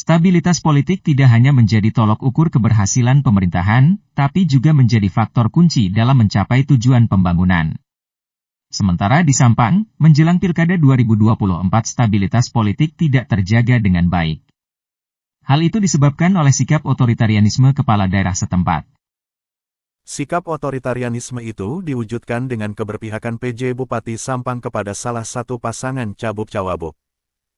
Stabilitas politik tidak hanya menjadi tolok ukur keberhasilan pemerintahan, tapi juga menjadi faktor kunci dalam mencapai tujuan pembangunan. Sementara di Sampang, menjelang Pilkada 2024 stabilitas politik tidak terjaga dengan baik. Hal itu disebabkan oleh sikap otoritarianisme kepala daerah setempat. Sikap otoritarianisme itu diwujudkan dengan keberpihakan PJ Bupati Sampang kepada salah satu pasangan cabub-cawabuk.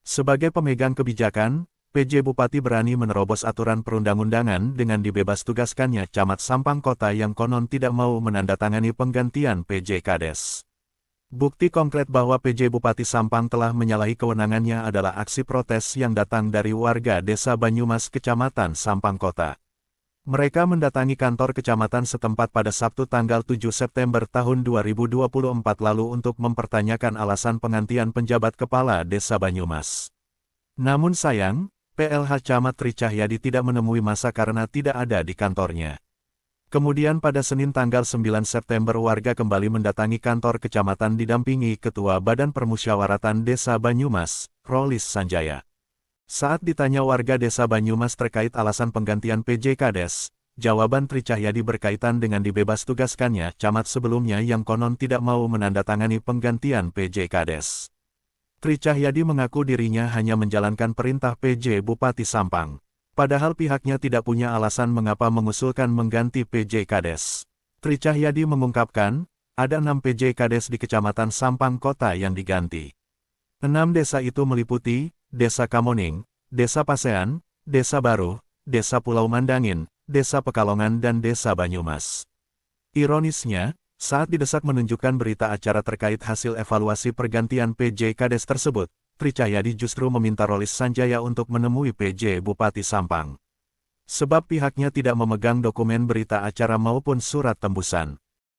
Sebagai pemegang kebijakan, PJ Bupati berani menerobos aturan perundang-undangan dengan dibebas tugaskannya Camat Sampang Kota yang konon tidak mau menandatangani penggantian PJ Kades. Bukti konkret bahwa PJ Bupati Sampang telah menyalahi kewenangannya adalah aksi protes yang datang dari warga Desa Banyumas, Kecamatan Sampang Kota. Mereka mendatangi kantor kecamatan setempat pada Sabtu tanggal 7 September tahun 2024 lalu untuk mempertanyakan alasan penggantian penjabat kepala Desa Banyumas. Namun sayang, PLH Camat Tri Cahyadi tidak menemui masa karena tidak ada di kantornya. Kemudian pada Senin tanggal 9 September warga kembali mendatangi kantor kecamatan didampingi Ketua Badan Permusyawaratan Desa Banyumas, Rolis Sanjaya. Saat ditanya warga Desa Banyumas terkait alasan penggantian PJ Kades, jawaban Tri Cahyadi berkaitan dengan dibebas tugaskannya camat sebelumnya yang konon tidak mau menandatangani penggantian PJ Kades. Tri Cahyadi mengaku dirinya hanya menjalankan perintah PJ Bupati Sampang. Padahal pihaknya tidak punya alasan mengapa mengusulkan mengganti PJ Kades. Tri Cahyadi mengungkapkan, ada 6 PJ Kades di Kecamatan Sampang Kota yang diganti. 6 desa itu meliputi, Desa Kamoning, Desa Pasean, Desa Baru, Desa Pulau Mandangin, Desa Pekalongan dan Desa Banyumas. Ironisnya, saat didesak menunjukkan berita acara terkait hasil evaluasi pergantian PJ Kades tersebut, Tri Cahyadi justru meminta Rolis Sanjaya untuk menemui PJ Bupati Sampang. Sebab pihaknya tidak memegang dokumen berita acara maupun surat tembusan.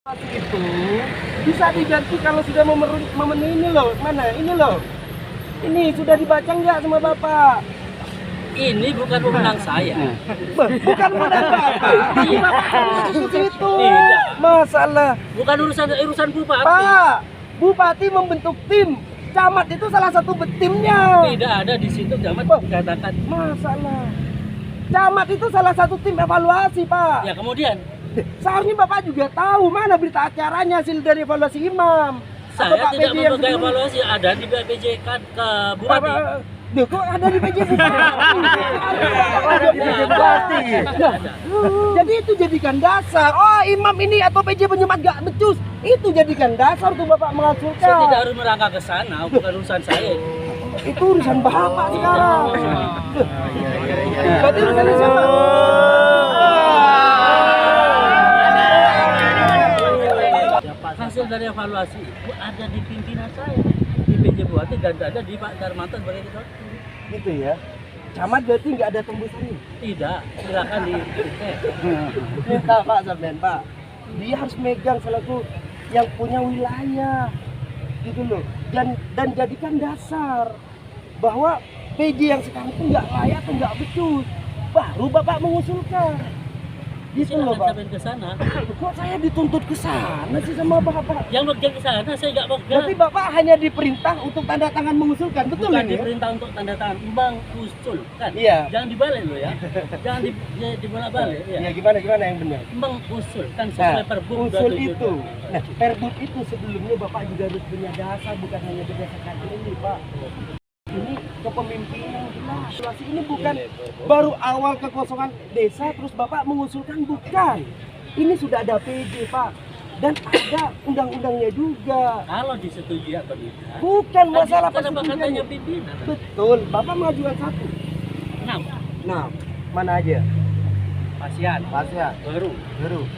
Itu bisa diganti kalau sudah memenuhi ini loh, mana ini loh. Ini sudah dibaca nggak sama Bapak? Ini bukan wewenang saya. Bukan wewenang Bapak. Itu Tidak. masalah. Bukan urusan bupati. Pak, Bupati membentuk tim. Camat itu salah satu timnya. Tidak ada di situ camat dikatakan. Masalah. Camat itu salah satu tim evaluasi, Pak. Ya kemudian. Seharusnya Bapak juga tahu mana berita acaranya hasil dari evaluasi imam. Saya tidak memegang evaluasi, ada di BPJ ke Bupati. Duh, kok ada di PJ Bupati? Jadi itu jadikan dasar. Oh, imam ini atau PJ Banyumas gak becus. Itu jadikan dasar untuk Bapak mengasulkan. Saya tidak harus merangkak ke sana, bukan urusan saya. Itu urusan Bapak sekarang. Berarti urusannya siapa? Hasil dari evaluasi itu ada di pimpinan saya, di PJ Bupati dan ada di Pak Darmanto sebagai ketua. Gitu ya. Camat berarti nggak ada tembusannya? Tidak, silakan dicek. Minta Pak Zabden, Pak. Dia harus megang selaku yang punya wilayah, gitu loh. Dan jadikan dasar bahwa PJ yang sekarang itu nggak layak atau nggak becus. Baru Bapak mengusulkan. Gitu loh Pak. Ke sana. Kok saya dituntut ke sana sih sama Bapak? Yang bekerja ke sana saya nggak bekerja. Berarti Bapak hanya diperintah untuk tanda tangan mengusulkan, betul Bukan ini? diperintah untuk tanda tangan, mengusulkan. Iya. Jangan dibalik loh ya. Jangan dibolak-balik ya. Ya gimana yang benar? Mengusulkan sesuai Perbup usul 27. itu. Nah, Perbup itu sebelumnya Bapak juga harus punya dasar, bukan hanya berdasarkan ini, Pak. Ini kepemimpinan jelas. Situasi ini bukan baru awal kekosongan desa terus Bapak mengusulkan, bukan. Ini sudah ada PJ, Pak. Dan ada undang-undangnya juga. Kalau disetujui atau tidak. Bukan masalah Kenapa katanya persetujuan. pimpinan? Betul, Bapak mengajukan satu. 6. Nah, mana aja? Pasian, Baru,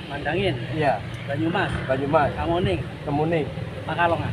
Mandangin, iya, Banyumas, Banyumas, Kamoning, Kemuning, Pakalongan.